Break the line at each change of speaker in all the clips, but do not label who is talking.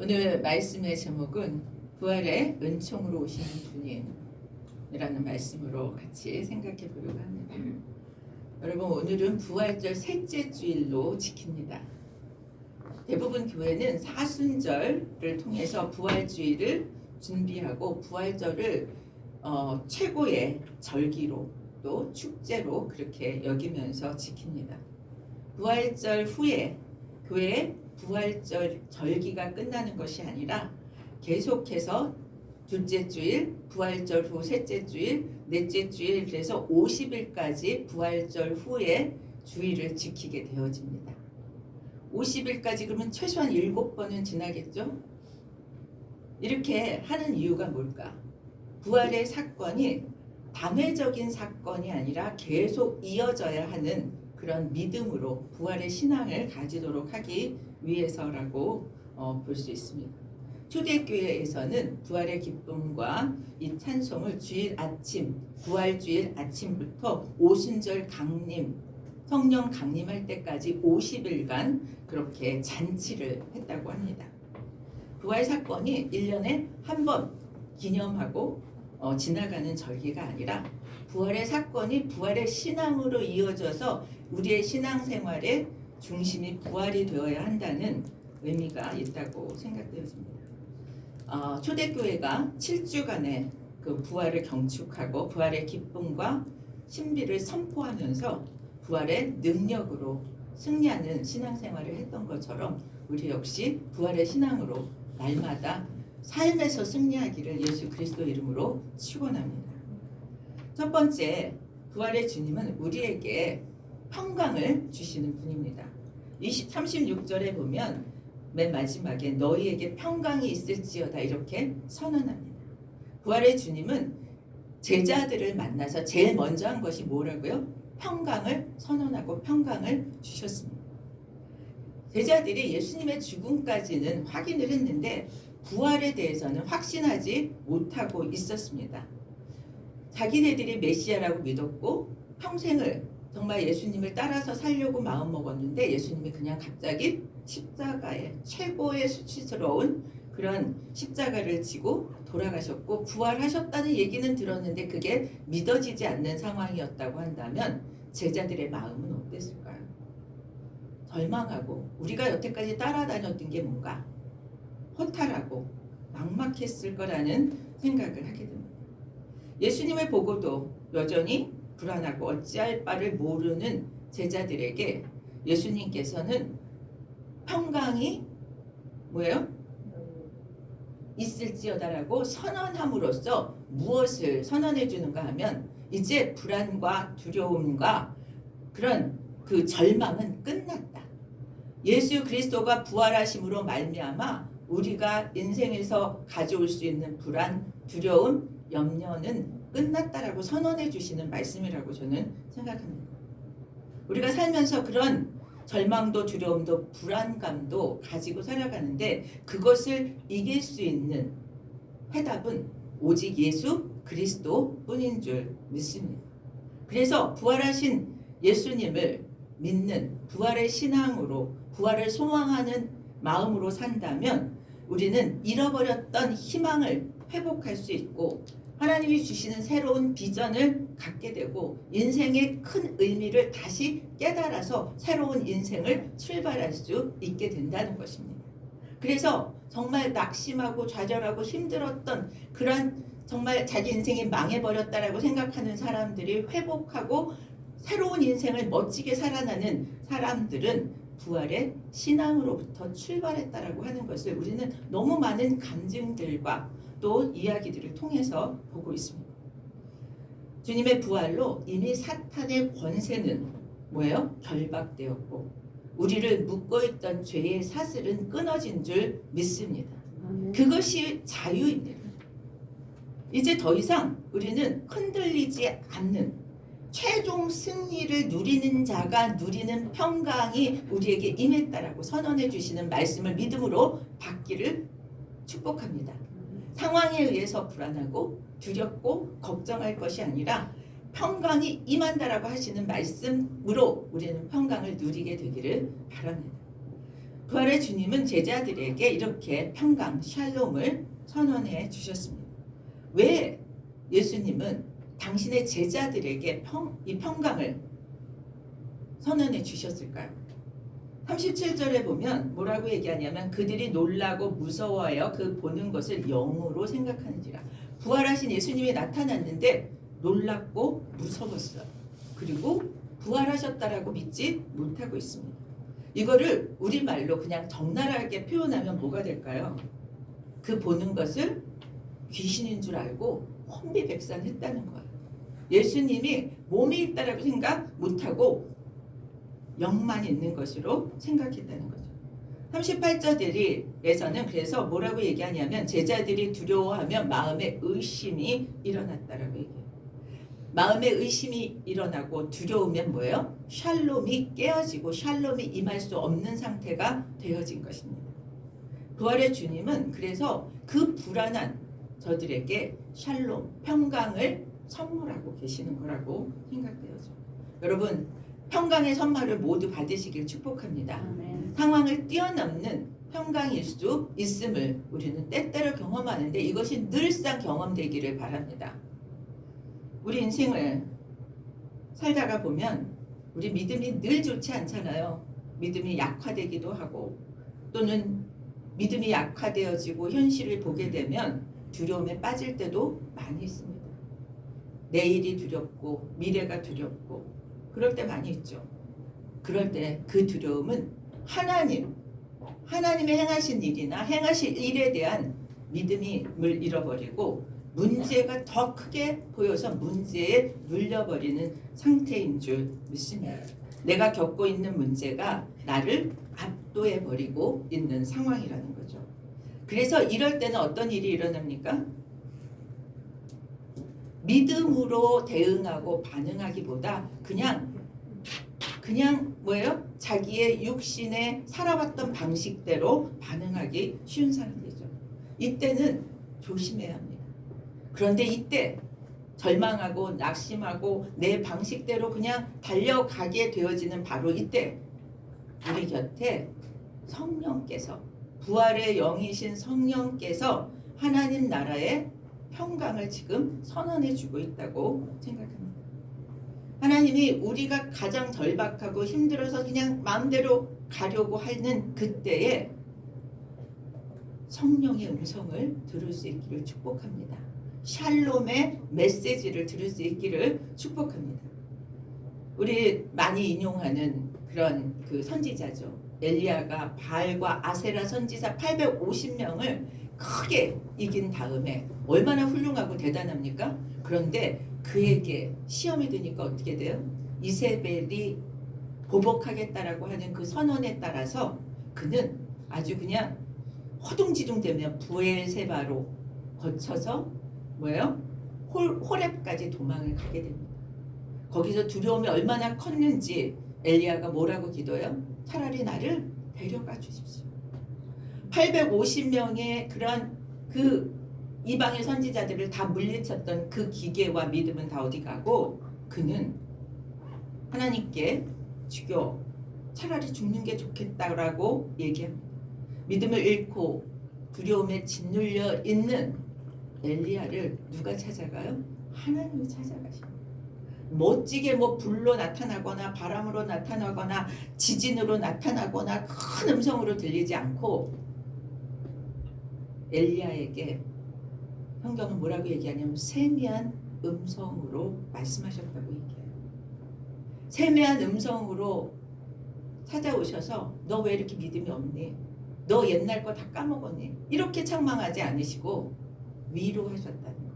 오늘 말씀의 제목은 부활의 은총으로 오시는 주님이라는 말씀으로 같이 생각해 보려고 합니다. 여러분, 오늘은 부활절 셋째 주일로 지킵니다. 대부분 교회는 사순절을 통해서 부활주일을 준비하고 부활절을 최고의 절기로 또 축제로 그렇게 여기면서 지킵니다. 부활절 후에 교회의 부활절 절기가 끝나는 것이 아니라 계속해서 둘째 주일, 부활절 후 셋째 주일, 넷째 주일, 그래서 50일까지 부활절 후에 주일을 지키게 되어집니다. 50일까지 그러면 최소한 7번은 지나겠죠? 이렇게 하는 이유가 뭘까? 부활의 사건이 단회적인 사건이 아니라 계속 이어져야 하는 그런 믿음으로 부활의 신앙을 가지도록 하기 위해서라고 볼 수 있습니다. 초대교회에서는 부활의 기쁨과 이 찬송을 주일 아침, 부활주일 아침부터 오순절 강림, 성령 강림할 때까지 50일간 그렇게 잔치를 했다고 합니다. 부활 사건이 1년에 한 번 기념하고 지나가는 절기가 아니라 부활의 사건이 부활의 신앙으로 이어져서 우리의 신앙생활의 중심이 부활이 되어야 한다는 의미가 있다고 생각되어집니다. 초대교회가 7주간의 그 부활을 경축하고 부활의 기쁨과 신비를 선포하면서 부활의 능력으로 승리하는 신앙생활을 했던 것처럼 우리 역시 부활의 신앙으로 날마다 삶에서 승리하기를 예수 그리스도 이름으로 축원합니다. 첫 번째, 부활의 주님은 우리에게 평강을 주시는 분입니다. 36절에 보면 맨 마지막에 너희에게 평강이 있을지어다 이렇게 선언합니다. 부활의 주님은 제자들을 만나서 제일 먼저 한 것이 뭐라고요? 평강을 선언하고 평강을 주셨습니다. 제자들이 예수님의 죽음까지는 확인을 했는데 부활에 대해서는 확신하지 못하고 있었습니다. 자기네들이 메시아라고 믿었고 평생을 정말 예수님을 따라서 살려고 마음먹었는데 예수님이 그냥 갑자기 십자가에 최고의 수치스러운 그런 십자가를 지고 돌아가셨고 부활하셨다는 얘기는 들었는데 그게 믿어지지 않는 상황이었다고 한다면 제자들의 마음은 어땠을까요? 절망하고 우리가 여태까지 따라다녔던 게 뭔가 허탈하고 막막했을 거라는 생각을 하게 됩니다. 예수님을 보고도 여전히 불안하고 어찌할 바를 모르는 제자들에게 예수님께서는 평강이 뭐예요? 있을지어다라고 선언함으로써 무엇을 선언해 주는가 하면 이제 불안과 두려움과 그런 그 절망은 끝났다. 예수 그리스도가 부활하심으로 말미암아 우리가 인생에서 가져올 수 있는 불안, 두려움, 염려는 끝났다라고 선언해 주시는 말씀이라고 저는 생각합니다. 우리가 살면서 그런 절망도 두려움도 불안감도 가지고 살아가는데 그것을 이길 수 있는 해답은 오직 예수 그리스도 뿐인 줄 믿습니다. 그래서 부활하신 예수님을 믿는 부활의 신앙으로 부활을 소망하는 마음으로 산다면 우리는 잃어버렸던 희망을 회복할 수 있고 하나님이 주시는 새로운 비전을 갖게 되고 인생의 큰 의미를 다시 깨달아서 새로운 인생을 출발할 수 있게 된다는 것입니다. 그래서 정말 낙심하고 좌절하고 힘들었던 그런 정말 자기 인생이 망해버렸다라고 생각하는 사람들이 회복하고 새로운 인생을 멋지게 살아나는 사람들은 부활의 신앙으로부터 출발했다라고 하는 것을 우리는 너무 많은 간증들과 또 이야기들을 통해서 보고 있습니다. 주님의 부활로 이미 사탄의 권세는 뭐예요? 결박되었고 우리를 묶어있던 죄의 사슬은 끊어진 줄 믿습니다. 그것이 자유입니다. 이제 더 이상 우리는 흔들리지 않는 최종 승리를 누리는 자가 누리는 평강이 우리에게 임했다라고 선언해 주시는 말씀을 믿음으로 받기를 축복합니다. 상황에 의해서 불안하고 두렵고 걱정할 것이 아니라 평강이 임한다라고 하시는 말씀으로 우리는 평강을 누리게 되기를 바랍니다. 부활의 주님은 제자들에게 이렇게 평강, 샬롬을 선언해 주셨습니다. 왜 예수님은 당신의 제자들에게 이 평강을 선언해 주셨을까요? 37절에 보면 뭐라고 얘기하냐면 그들이 놀라고 무서워하여 그 보는 것을 영으로 생각하는지라. 부활하신 예수님이 나타났는데 놀랍고 무서웠어요. 그리고 부활하셨다라고 믿지 못하고 있습니다. 이거를 우리말로 그냥 적나라하게 표현하면 뭐가 될까요? 그 보는 것을 귀신인 줄 알고 혼비백산했다는 거예요. 예수님이 몸이 있다라고 생각 못하고 영만 있는 것으로 생각했다는 거죠. 38절에서는 그래서 뭐라고 얘기하냐면 제자들이 두려워하며 마음에 의심이 일어났다라고 얘기해요. 마음에 의심이 일어나고 두려우면 뭐예요? 샬롬이 깨어지고 샬롬이 임할 수 없는 상태가 되어진 것입니다. 부활의 주님은 그래서 그 불안한 저들에게 샬롬, 평강을 선물하고 계시는 거라고 생각되어져. 여러분, 평강의 선물을 모두 받으시길 축복합니다.
아멘.
상황을 뛰어넘는 평강일 수 있음을 우리는 때때로 경험하는데 이것이 늘상 경험되기를 바랍니다. 우리 인생을 살다가 보면 우리 믿음이 늘 좋지 않잖아요. 믿음이 약화되기도 하고 또는 믿음이 약화되어지고 현실을 보게 되면 두려움에 빠질 때도 많이 있습니다. 내일이 두렵고 미래가 두렵고 그럴 때 많이 있죠. 그럴 때 그 두려움은 하나님의 행하신 일이나 행하실 일에 대한 믿음을 잃어버리고 문제가 더 크게 보여서 문제에 눌려버리는 상태인 줄 믿습니다. 내가 겪고 있는 문제가 나를 압도해버리고 있는 상황이라는 거죠. 그래서 이럴 때는 어떤 일이 일어납니까? 믿음으로 대응하고 반응하기보다 그냥 뭐예요? 자기의 육신에 살아왔던 방식대로 반응하기 쉬운 사람이 되죠. 이때는 조심해야 합니다. 그런데 이때 절망하고 낙심하고 내 방식대로 그냥 달려가게 되어지는 바로 이때 우리 곁에 성령께서 부활의 영이신 성령께서 하나님 나라의 평강을 지금 선언해 주고 있다고 생각합니다. 하나님이 우리가 가장 절박하고 힘들어서 그냥 마음대로 가려고 하는 그때에 성령의 음성을 들을 수 있기를 축복합니다. 샬롬의 메시지를 들을 수 있기를 축복합니다. 우리 많이 인용하는 그런 그 선지자죠. 엘리야가 바알과 아세라 선지자 850명을 크게 이긴 다음에 얼마나 훌륭하고 대단합니까? 그런데 그에게 시험이 드니까 어떻게 돼요? 이세벨이 보복하겠다라고 하는 그 선언에 따라서 그는 아주 그냥 허둥지둥되며 부엘세바로 거쳐서 뭐예요? 호렙까지 도망을 가게 됩니다. 거기서 두려움이 얼마나 컸는지 엘리야가 뭐라고 기도해요? 차라리 나를 데려가 주십시오. 850명의 그런 그 이방의 선지자들을 다 물리쳤던 그 기계와 믿음은 다 어디 가고 그는 하나님께 죽여 차라리 죽는 게 좋겠다라고 얘기합니다. 믿음을 잃고 두려움에 짓눌려 있는 엘리야를 누가 찾아가요? 하나님이 찾아가십니다. 멋지게 뭐 불로 나타나거나 바람으로 나타나거나 지진으로 나타나거나 큰 음성으로 들리지 않고 엘리야에게 성경은 뭐라고 얘기하냐면 세미한 음성으로 말씀하셨다고 얘기해요. 세미한 음성으로 찾아오셔서 너 왜 이렇게 믿음이 없니? 너 옛날 거 다 까먹었니? 이렇게 책망하지 않으시고 위로하셨다는 거예요.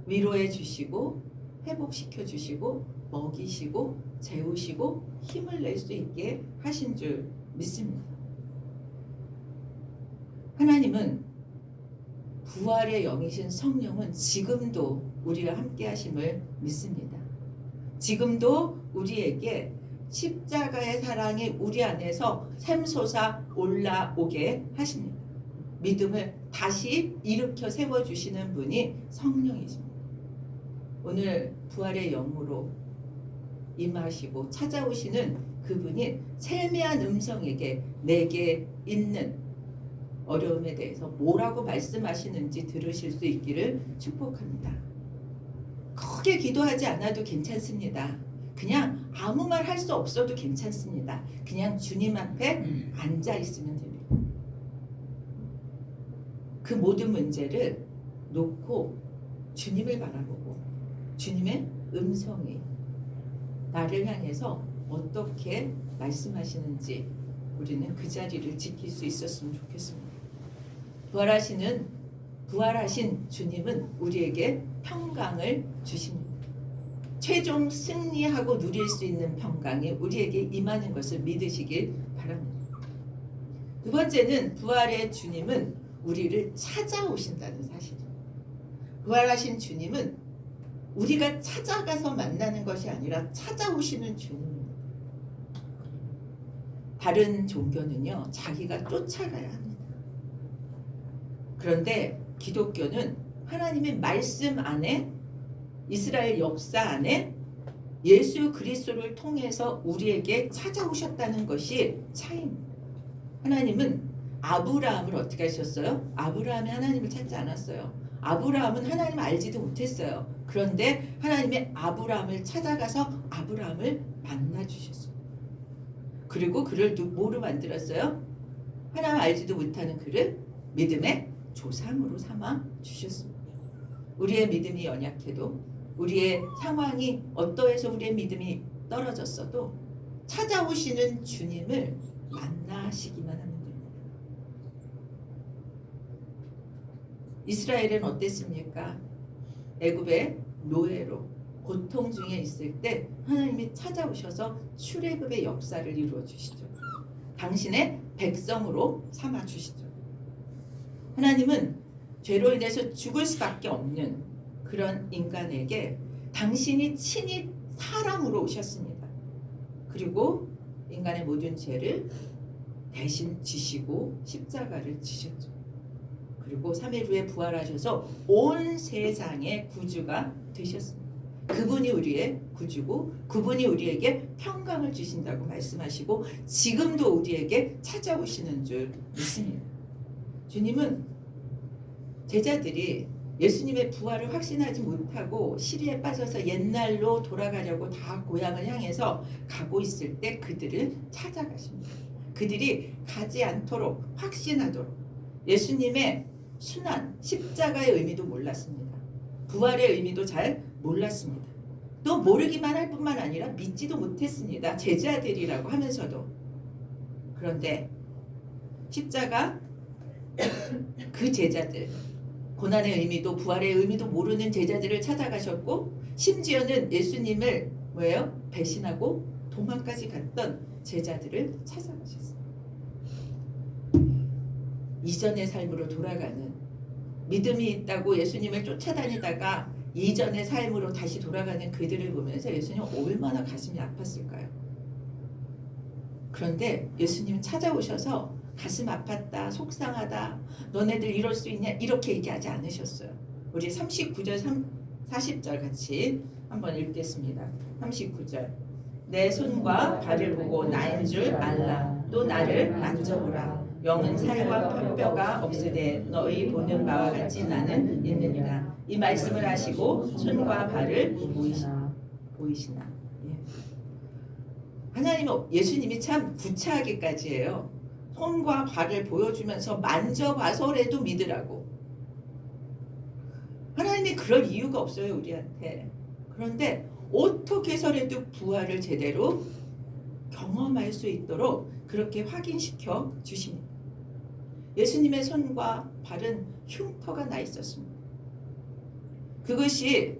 위로해 주시고 회복시켜 주시고 먹이시고 재우시고 힘을 낼 수 있게 하신 줄 믿습니다. 하나님은 부활의 영이신 성령은 지금도 우리와 함께 하심을 믿습니다. 지금도 우리에게 십자가의 사랑이 우리 안에서 샘솟아 올라오게 하십니다. 믿음을 다시 일으켜 세워주시는 분이 성령이십니다. 오늘 부활의 영으로 임하시고 찾아오시는 그분이 세미한 음성에게 내게 있는 어려움에 대해서 뭐라고 말씀하시는지 들으실 수 있기를 축복합니다. 크게 기도하지 않아도 괜찮습니다. 그냥 아무 말 할 수 없어도 괜찮습니다. 그냥 주님 앞에 앉아 있으면 됩니다. 그 모든 문제를 놓고 주님을 바라보고 주님의 음성이 나를 향해서 어떻게 말씀하시는지 우리는 그 자리를 지킬 수 있었으면 좋겠습니다. 부활하신 주님은 우리에게 평강을 주십니다. 최종 승리하고 누릴 수 있는 평강이 우리에게 임하는 것을 믿으시길 바랍니다. 두 번째는 부활의 주님은 우리를 찾아오신다는 사실입니다. 부활하신 주님은 우리가 찾아가서 만나는 것이 아니라 찾아오시는 주님입니다. 다른 종교는요, 자기가 쫓아가야 합니다. 그런데 기독교는 하나님의 말씀 안에, 이스라엘 역사 안에 예수 그리스도를 통해서 우리에게 찾아오셨다는 것이 차이입니다. 하나님은 아브라함을 어떻게 하셨어요? 아브라함이 하나님을 찾지 않았어요. 아브라함은 하나님을 알지도 못했어요. 그런데 하나님의 아브라함을 찾아가서 아브라함을 만나주셨습니다. 그리고 그를 뭐로 만들었어요? 하나님 알지도 못하는 그를 믿음의 조상으로 삼아 주셨습니다. 우리의 믿음이 연약해도, 우리의 상황이 어떠해서 우리의 믿음이 떨어졌어도 찾아오시는 주님을 만나시기만 하면 됩니다. 이스라엘은 어땠습니까? 애굽의 노예로 고통 중에 있을 때 하나님이 찾아오셔서 출애굽의 역사를 이루어 주시죠. 당신의 백성으로 삼아 주시죠. 하나님은 죄로 인해서 죽을 수밖에 없는 그런 인간에게 당신이 친히 사람으로 오셨습니다. 그리고 인간의 모든 죄를 대신 지시고 십자가를 지셨죠. 그리고 3일 후에 부활하셔서 온 세상의 구주가 되셨습니다. 그분이 우리의 구주고 그분이 우리에게 평강을 주신다고 말씀하시고 지금도 우리에게 찾아오시는 줄 믿습니다. 주님은 제자들이 예수님의 부활을 확신하지 못하고 시리에 빠져서 옛날로 돌아가려고 다 고향을 향해서 가고 있을 때 그들을 찾아가십니다. 그들이 가지 않도록 확신하도록 예수님의 순환, 십자가의 의미도 몰랐습니다. 부활의 의미도 잘 몰랐습니다. 또 모르기만 할 뿐만 아니라 믿지도 못했습니다. 제자들이라고 하면서도. 그런데 십자가 그 제자들, 고난의 의미도 부활의 의미도 모르는 제자들을 찾아가셨고 심지어는 예수님을 뭐예요? 배신하고 도망까지 갔던 제자들을 찾아가셨어요. 이전의 삶으로 돌아가는, 믿음이 있다고 예수님을 쫓아다니다가 이전의 삶으로 다시 돌아가는 그들을 보면서 예수님 얼마나 가슴이 아팠을까요? 그런데 예수님 찾아오셔서 가슴 아팠다, 속상하다, 너네들 이럴 수 있냐 이렇게 얘기하지 않으셨어요. 우리 39절 40절 같이 한번 읽겠습니다. 39절 내 손과 발을 보고 나인 줄 알라. 또 나를 만져보라. 영은 살과 뼈가 없으되 너희 보는 바와 같이 나는 있느니라. 이 말씀을 하시고 손과 발을 보이시나. 예. 하나님은 예수님이 참 구차하기까지 해요. 손과 발을 보여주면서 만져봐서라도 믿으라고. 하나님이 그럴 이유가 없어요, 우리한테. 그런데 어떻게 해서라도 부활을 제대로 경험할 수 있도록 그렇게 확인시켜 주십니다. 예수님의 손과 발은 흉터가 나 있었습니다. 그것이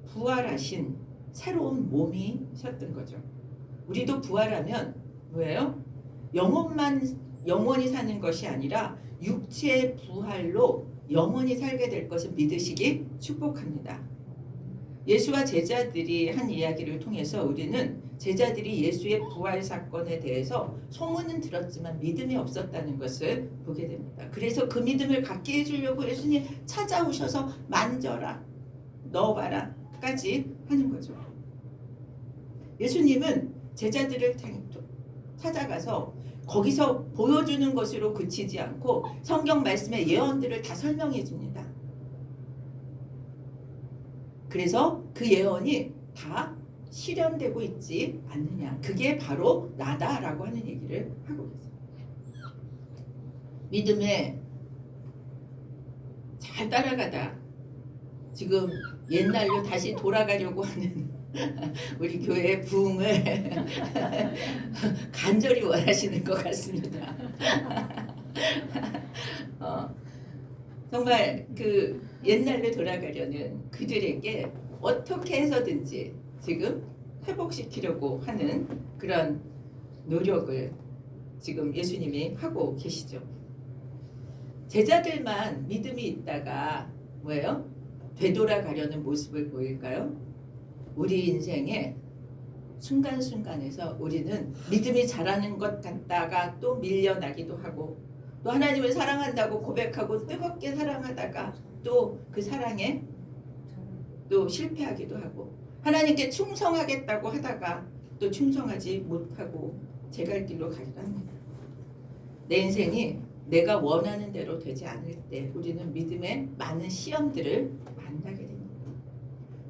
부활하신 새로운 몸이셨던 거죠. 우리도 부활하면 뭐예요? 영원히 사는 것이 아니라 육체의 부활로 영원히 살게 될 것을 믿으시기 축복합니다. 예수와 제자들이 한 이야기를 통해서 우리는 제자들이 예수의 부활 사건에 대해서 소문은 들었지만 믿음이 없었다는 것을 보게 됩니다. 그래서 그 믿음을 갖게 해주려고 예수님 찾아오셔서 만져라, 넣어봐라 까지 하는 거죠. 예수님은 제자들을 찾아가서 거기서 보여주는 것으로 그치지 않고 성경 말씀의 예언들을 다 설명해 줍니다. 그래서 그 예언이 다 실현되고 있지 않느냐. 그게 바로 나다라고 하는 얘기를 하고 계세요. 믿음에 잘 따라가다 지금 옛날로 다시 돌아가려고 하는 우리 교회의 부흥을 간절히 원하시는 것 같습니다. 정말 그 옛날로 돌아가려는 그들에게 어떻게 해서든지 지금 회복시키려고 하는 그런 노력을 지금 예수님이 하고 계시죠. 제자들만 믿음이 있다가 뭐예요? 되돌아가려는 모습을 보일까요? 우리 인생의 순간순간에서 우리는 믿음이 자라는 것 같다가 또 밀려나기도 하고 또 하나님을 사랑한다고 고백하고 뜨겁게 사랑하다가 또 그 사랑에 또 실패하기도 하고 하나님께 충성하겠다고 하다가 또 충성하지 못하고 제 갈 길로 가기도 합니다. 내 인생이 내가 원하는 대로 되지 않을 때 우리는 믿음의 많은 시험들을 만나게 됩니다.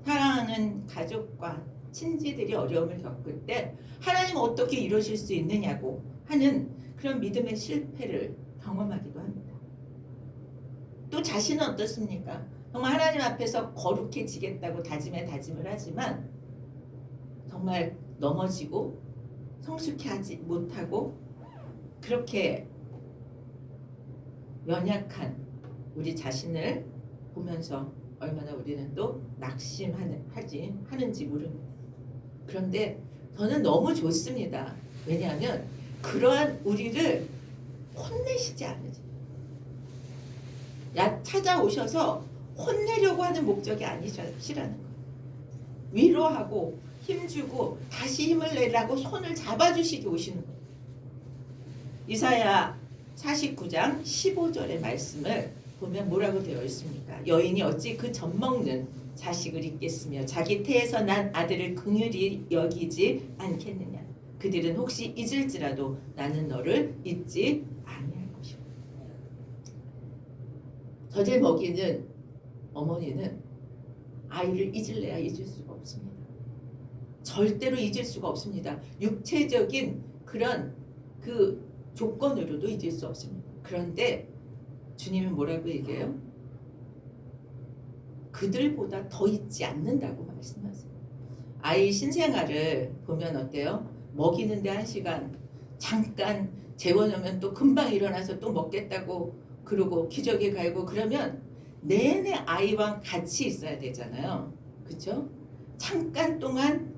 사랑하는 가족과 친지들이 어려움을 겪을 때 하나님 어떻게 이루실 수 있느냐고 하는 그런 믿음의 실패를 경험하기도 합니다. 또 자신은 어떻습니까? 정말 하나님 앞에서 거룩해지겠다고 다짐을 하지만 정말 넘어지고 성숙해 하지 못하고 그렇게 연약한 우리 자신을 보면서 얼마나 우리는 또 낙심하는지 모릅니다. 그런데 저는 너무 좋습니다. 왜냐하면 그러한 우리를 혼내시지 않으죠. 찾아오셔서 혼내려고 하는 목적이 아니시라는 거예요. 위로하고 힘주고 다시 힘을 내라고 손을 잡아주시기 오시는 거예요. 이사야 49장 15절의 말씀을 보면 뭐라고 되어 있습니까? 여인이 어찌 그 젖먹는 자식을 잊겠으며 자기 태에서 난 아들을 긍휼히 여기지 않겠느냐. 그들은 혹시 잊을지라도 나는 너를 잊지 아니할 것이고. 젖을 먹이는 어머니는 아이를 잊을래야 잊을 수가 없습니다. 절대로 잊을 수가 없습니다. 육체적인 그런 그 조건으로도 잊을 수 없습니다. 그런데 주님은 뭐라고 얘기해요? 그들보다 더 잊지 않는다고 말씀하세요. 아이 신생아를 보면 어때요? 먹이는데 1시간 잠깐 재워놓으면 또 금방 일어나서 또 먹겠다고 그러고 기저귀 갈고 그러면 내내 아이와 같이 있어야 되잖아요. 그렇죠? 잠깐 동안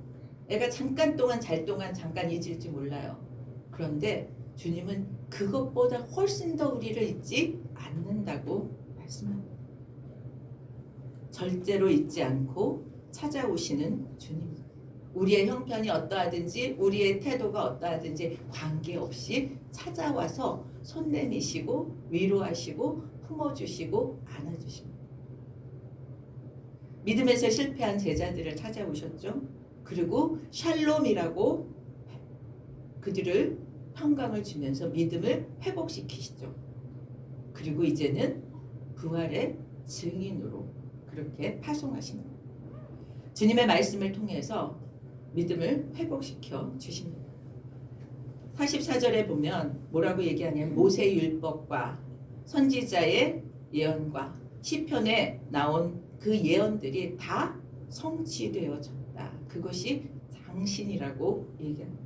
애가 잠깐 동안 잘 동안 잠깐 잊을지 몰라요. 그런데 주님은 그것보다 훨씬 더 우리를 잊지 않는다고 말씀합니다. 절대로 잊지 않고 찾아오시는 주님. 우리의 형편이 어떠하든지 우리의 태도가 어떠하든지 관계없이 찾아와서 손 내미시고 위로하시고 품어주시고 안아주십니다. 믿음에서 실패한 제자들을 찾아오셨죠. 그리고 샬롬이라고 그들을 평강을 주면서 믿음을 회복시키시죠. 그리고 이제는 부활의 증인으로 그렇게 파송하십니다. 주님의 말씀을 통해서 믿음을 회복시켜 주십니다. 44절에 보면 뭐라고 얘기하냐면 모세의 율법과 선지자의 예언과 시편에 나온 그 예언들이 다 성취되어졌다. 그것이 당신이라고 얘기합니다.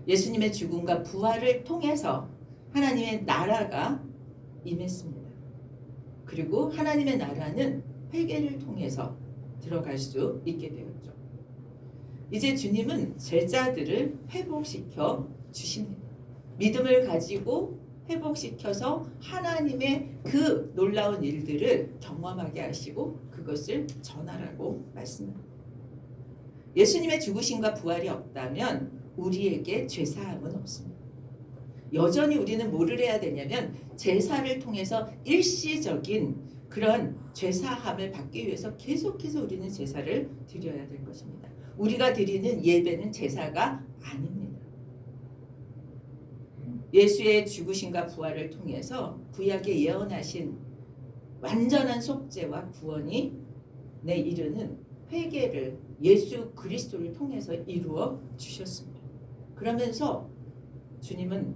예수님의 죽음과 부활을 통해서 하나님의 나라가 임했습니다. 그리고 하나님의 나라는 회개를 통해서 들어갈 수 있게 되었죠. 이제 주님은 제자들을 회복시켜 주십니다. 믿음을 가지고 회복시켜서 하나님의 그 놀라운 일들을 경험하게 하시고 그것을 전하라고 말씀합니다. 예수님의 죽으심과 부활이 없다면 우리에게 죄사함은 없습니다. 여전히 우리는 뭐를 해야 되냐면 제사를 통해서 일시적인 그런 죄사함을 받기 위해서 계속해서 우리는 제사를 드려야 될 것입니다. 우리가 드리는 예배는 제사가 아닙니다. 예수의 죽으심과 부활을 통해서 구약에 예언하신 완전한 속죄와 구원이 내 이르는 회개를 예수 그리스도를 통해서 이루어 주셨습니다. 그러면서 주님은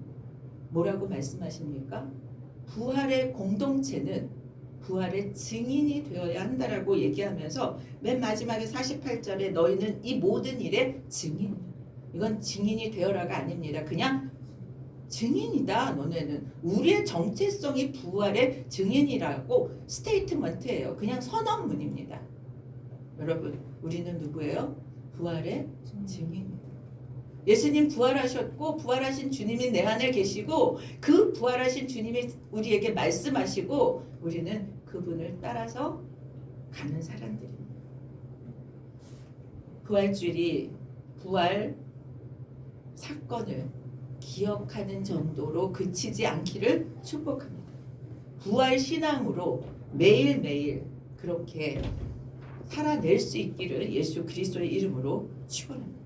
뭐라고 말씀하십니까? 부활의 공동체는 부활의 증인이 되어야 한다라고 얘기하면서 맨 마지막에 48절에 너희는 이 모든 일의 증인. 이건 증인이 되어라가 아닙니다. 그냥 증인이다. 너네는 우리의 정체성이 부활의 증인이라고 스테이트먼트예요. 그냥 선언문입니다. 여러분, 우리는 누구예요? 부활의 증인입니다. 예수님 부활하셨고 부활하신 주님이 내 안에 계시고 그 부활하신 주님이 우리에게 말씀하시고 우리는 그분을 따라서 가는 사람들입니다. 부활주일이 부활 사건을 기억하는 정도로 그치지 않기를 축복합니다. 부활 신앙으로 매일매일 그렇게 살아낼 수 있기를 예수 그리스도의 이름으로 축원합니다.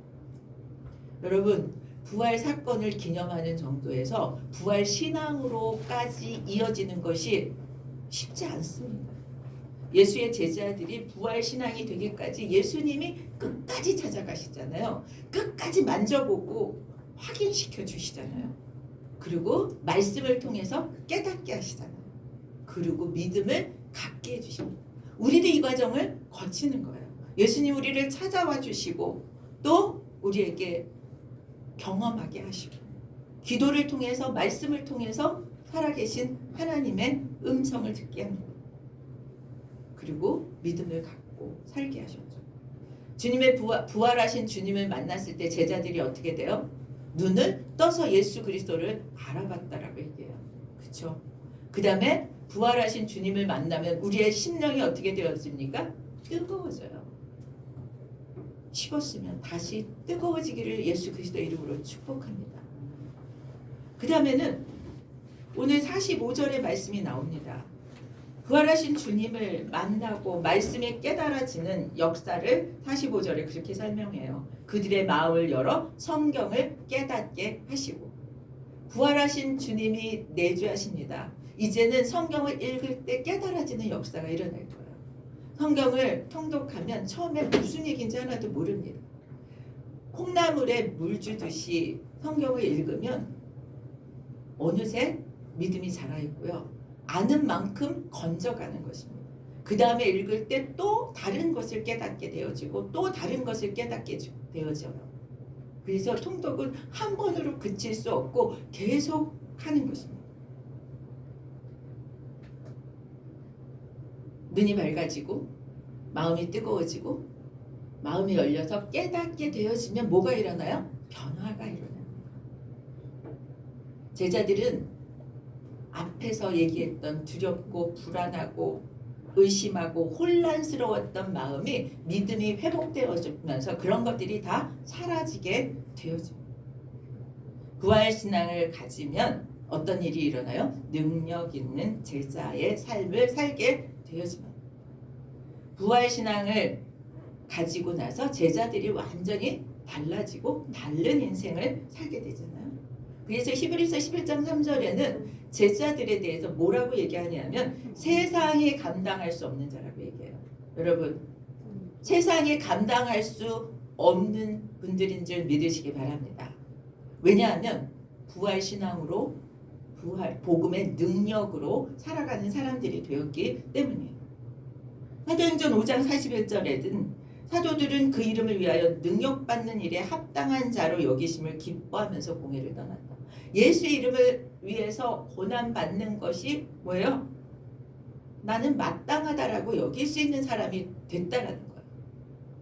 여러분, 부활 사건을 기념하는 정도에서 부활 신앙으로까지 이어지는 것이 쉽지 않습니다. 예수의 제자들이 부활 신앙이 되기까지 예수님이 끝까지 찾아가시잖아요. 끝까지 만져보고 확인시켜 주시잖아요. 그리고 말씀을 통해서 깨닫게 하시잖아요. 그리고 믿음을 갖게 해주십니다. 우리도 이 과정을 거치는 거예요. 예수님 우리를 찾아와 주시고 또 우리에게 경험하게 하시고 기도를 통해서 말씀을 통해서 살아계신 하나님의 음성을 듣게 합니다. 그리고 믿음을 갖고 살게 하셨죠. 주님의 부활하신 주님을 만났을 때 제자들이 어떻게 돼요? 눈을 떠서 예수 그리스도를 알아봤다라고 얘기해요. 그렇죠? 그 다음에 부활하신 주님을 만나면 우리의 심령이 어떻게 되어집니까? 뜨거워져요. 식었으면 다시 뜨거워지기를 예수 그리스도의 이름으로 축복합니다. 그 다음에는 오늘 45절의 말씀이 나옵니다. 부활하신 주님을 만나고 말씀이 깨달아지는 역사를 45절에 그렇게 설명해요. 그들의 마음을 열어 성경을 깨닫게 하시고 부활하신 주님이 내주하십니다. 이제는 성경을 읽을 때 깨달아지는 역사가 일어날 거예요. 성경을 통독하면 처음에 무슨 얘기인지 하나도 모릅니다. 콩나물에 물 주듯이 성경을 읽으면 어느새 믿음이 자라있고요. 아는 만큼 건져가는 것입니다. 그 다음에 읽을 때 또 다른 것을 깨닫게 되어지고 또 다른 것을 깨닫게 되어져요. 그래서 통독은 한 번으로 그칠 수 없고 계속 하는 것입니다. 눈이 밝아지고 마음이 뜨거워지고 마음이 열려서 깨닫게 되어지면 뭐가 일어나요? 변화가 일어납니다. 제자들은 앞에서 얘기했던 두렵고 불안하고 의심하고 혼란스러웠던 마음이 믿음이 회복되어지면서 그런 것들이 다 사라지게 되어집니다. 부활신앙을 가지면 어떤 일이 일어나요? 능력 있는 제자의 삶을 살게 되어집니다. 부활신앙을 가지고 나서 제자들이 완전히 달라지고 다른 인생을 살게 되잖아요. 그래서 히브리서 11장 3절에는 제자들에 대해서 뭐라고 얘기하냐면 세상이 감당할 수 없는 자라고 얘기해요. 여러분, 세상이 감당할 수 없는 분들인 줄 믿으시기 바랍니다. 왜냐하면 부활신앙으로 복음의 능력으로 살아가는 사람들이 되었기 때문이에요. 사도행전 5장 41절에는 사도들은 그 이름을 위하여 능력받는 일에 합당한 자로 여기심을 기뻐하면서 공회를 떠났다. 예수의 이름을 위해서 고난받는 것이 뭐예요? 나는 마땅하다라고 여길 수 있는 사람이 됐다라는 거예요.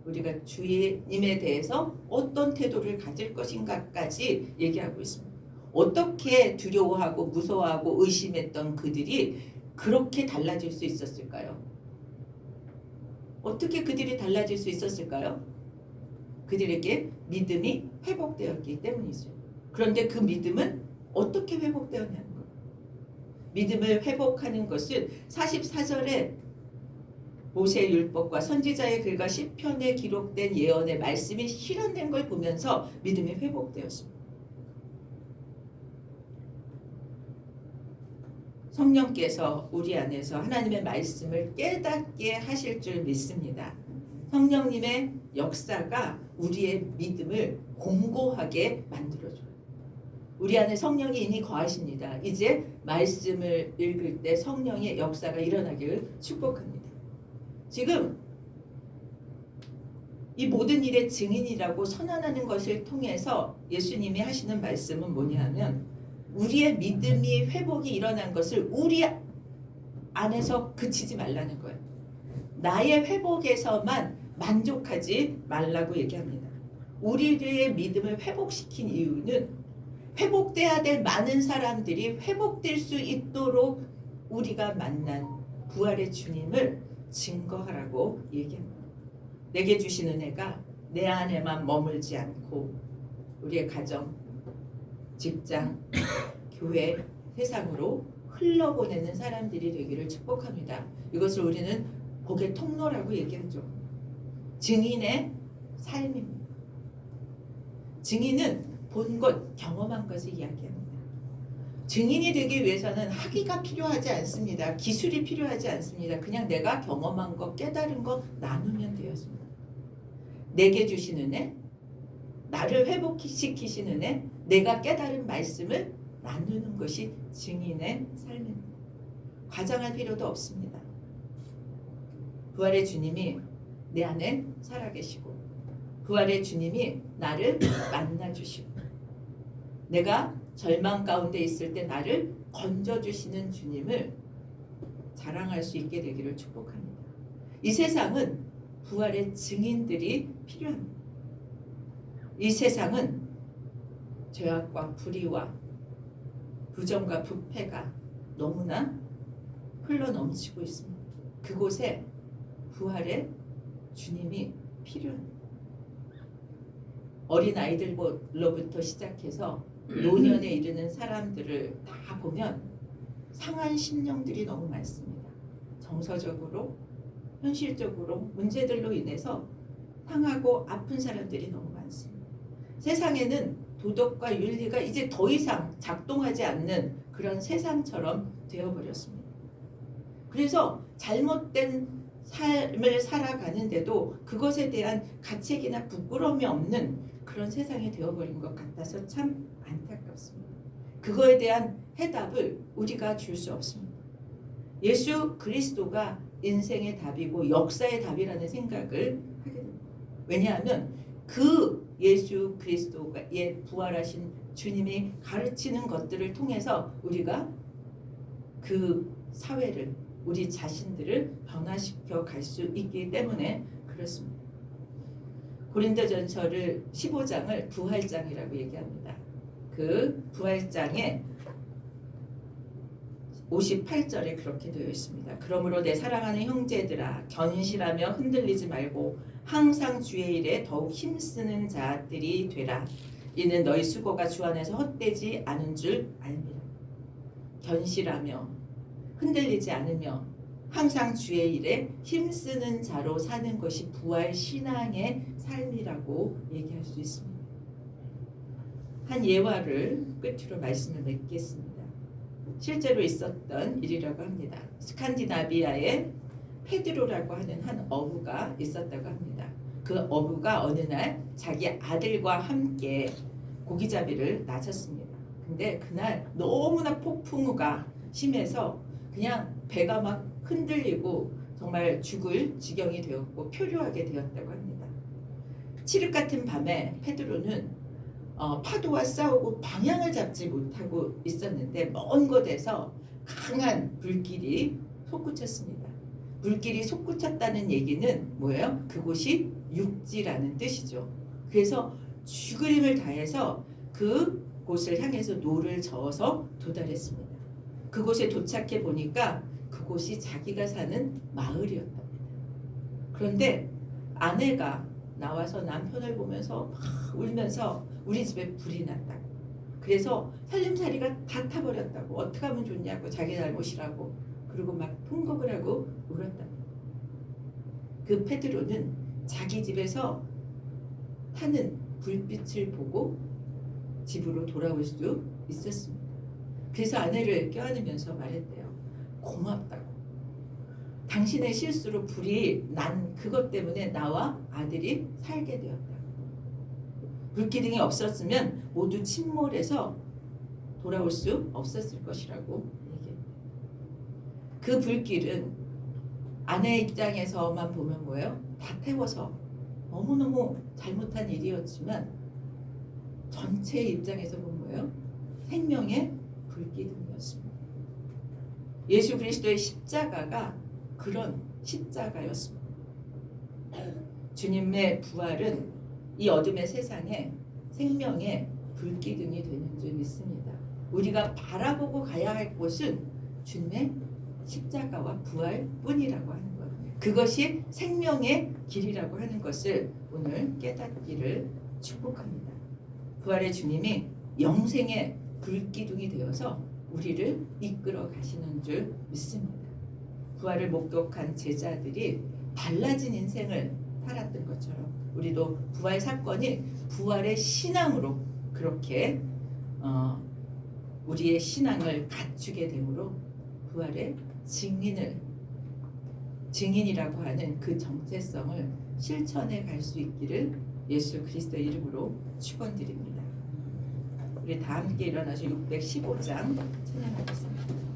우리가 주님에 대해서 어떤 태도를 가질 것인가까지 얘기하고 있습니다. 어떻게 두려워하고 무서워하고 의심했던 그들이 그렇게 달라질 수 있었을까요? 어떻게 그들이 달라질 수 있었을까요? 그들에게 믿음이 회복되었기 때문이죠. 그런데 그 믿음은 어떻게 회복되었냐는 거예요. 믿음을 회복하는 것은 44절에 모세 율법과 선지자의 글과 시편에 기록된 예언의 말씀이 실현된 걸 보면서 믿음이 회복되었습니다. 성령께서 우리 안에서 하나님의 말씀을 깨닫게 하실 줄 믿습니다. 성령님의 역사가 우리의 믿음을 공고하게 만들어줘요. 우리 안에 성령이 이미 거하십니다. 이제 말씀을 읽을 때 성령의 역사가 일어나기를 축복합니다. 지금 이 모든 일의 증인이라고 선언하는 것을 통해서 예수님이 하시는 말씀은 뭐냐면 우리의 믿음이 회복이 일어난 것을 우리 안에서 그치지 말라는 거예요. 나의 회복에서만 만족하지 말라고 얘기합니다. 우리의 믿음을 회복시킨 이유는 회복돼야 될 많은 사람들이 회복될 수 있도록 우리가 만난 부활의 주님을 증거하라고 얘기합니다. 내게 주신 은혜가 내 안에만 머물지 않고 우리의 가정, 직장, 교회, 세상으로 흘러보내는 사람들이 되기를 축복합니다. 이것을 우리는 복의 통로라고 얘기하죠. 증인의 삶입니다. 증인은 본 것, 경험한 것을 이야기합니다. 증인이 되기 위해서는 학위가 필요하지 않습니다. 기술이 필요하지 않습니다. 그냥 내가 경험한 것, 깨달은 것 나누면 되었습니다. 내게 주신 은혜, 나를 회복시키신 은혜, 내가 깨달은 말씀을 나누는 것이 증인의 삶입니다. 과장할 필요도 없습니다. 부활의 주님이 내 안에 살아계시고 부활의 주님이 나를 만나주시고 내가 절망 가운데 있을 때 나를 건져주시는 주님을 자랑할 수 있게 되기를 축복합니다. 이 세상은 부활의 증인들이 필요합니다. 이 세상은 죄악과 불의와 부정과 부패가 너무나 흘러넘치고 있습니다. 그곳에 부활의 주님이 필요합니다. 어린아이들로부터 시작해서 노년에 이르는 사람들을 다 보면 상한 심령들이 너무 많습니다. 정서적으로, 현실적으로 문제들로 인해서 상하고 아픈 사람들이 너무 많습니다. 세상에는 도덕과 윤리가 이제 더 이상 작동하지 않는 그런 세상처럼 되어버렸습니다. 그래서 잘못된 삶을 살아가는데도 그것에 대한 가책이나 부끄러움이 없는 그런 세상이 되어버린 것 같아서 참 안타깝습니다. 그거에 대한 해답을 우리가 줄 수 없습니다. 예수 그리스도가 인생의 답이고 역사의 답이라는 생각을 하게 됩니다. 왜냐하면 그 예수 그리스도의 부활하신 주님이 가르치는 것들을 통해서 우리가 그 사회를 우리 자신들을 변화시켜 갈 수 있기 때문에 그렇습니다. 고린도전서를 15장을 부활장이라고 얘기합니다. 그 부활장에 58절에 그렇게 되어 있습니다. 그러므로 내 사랑하는 형제들아 견실하며 흔들리지 말고 항상 주의 일에 더욱 힘쓰는 자들이 되라. 이는 너희 수고가 주 안에서 헛되지 않은 줄 알미라. 견실하며 흔들리지 않으며 항상 주의 일에 힘쓰는 자로 사는 것이 부활 신앙의 삶이라고 얘기할 수 있습니다. 한 예화를 끝으로 말씀을 맺겠습니다. 실제로 있었던 일이라고 합니다. 스칸디나비아에 페드로라고 하는 한 어부가 있었다고 합니다. 그 어부가 어느 날 자기 아들과 함께 고기잡이를 나섰습니다. 근데 그날 너무나 폭풍우가 심해서 그냥 배가 막 흔들리고 정말 죽을 지경이 되었고 표류하게 되었다고 합니다. 칠흑 같은 밤에 페드로는 파도와 싸우고 방향을 잡지 못하고 있었는데 먼 곳에서 강한 불길이 솟구쳤습니다. 불길이 솟구쳤다는 얘기는 뭐예요? 그곳이 육지라는 뜻이죠. 그래서 죽을 힘을 다해서 그곳을 향해서 노를 저어서 도달했습니다. 그곳에 도착해 보니까 그곳이 자기가 사는 마을이었답니다. 그런데 아내가 나와서 남편을 보면서 막 울면서 우리 집에 불이 났다고. 그래서 살림살이가 다 타버렸다고. 어떻게 하면 좋냐고 자기 잘못이라고. 그리고 막 통곡을 하고 울었답니다. 그 베드로는 자기 집에서 타는 불빛을 보고 집으로 돌아올 수 있었습니다. 그래서 아내를 껴안으면서 말했대요. 고맙다고. 당신의 실수로 불이 난 그것 때문에 나와 아들이 살게 되었다. 불기둥이 없었으면 모두 침몰해서 돌아올 수 없었을 것이라고 얘기했대요. 그 불길은 아내의 입장에서만 보면 뭐예요? 다 태워서 너무너무 잘못한 일이었지만 전체의 입장에서 보면 뭐예요? 생명의 불기둥이었습니다. 예수 그리스도의 십자가가 그런 십자가였습니다. 주님의 부활은 이 어둠의 세상에 생명의 불기둥이 되는 줄 믿습니다. 우리가 바라보고 가야 할 곳은 주님의 십자가와 부활뿐이라고 하는 거예요. 그것이 생명의 길이라고 하는 것을 오늘 깨닫기를 축복합니다. 부활의 주님이 영생의 불기둥이 되어서 우리를 이끌어 가시는 줄 믿습니다. 부활을 목격한 제자들이 달라진 인생을 살았던 것처럼 우리도 부활 사건이 부활의 신앙으로 그렇게 우리의 신앙을 갖추게 되므로 부활의 증인이라고 하는 그 정체성을 실천해 갈 수 있기를 예수 그리스도의 이름으로 축원드립니다. 우리 다 함께 일어나서 615장 찬양하겠습니다.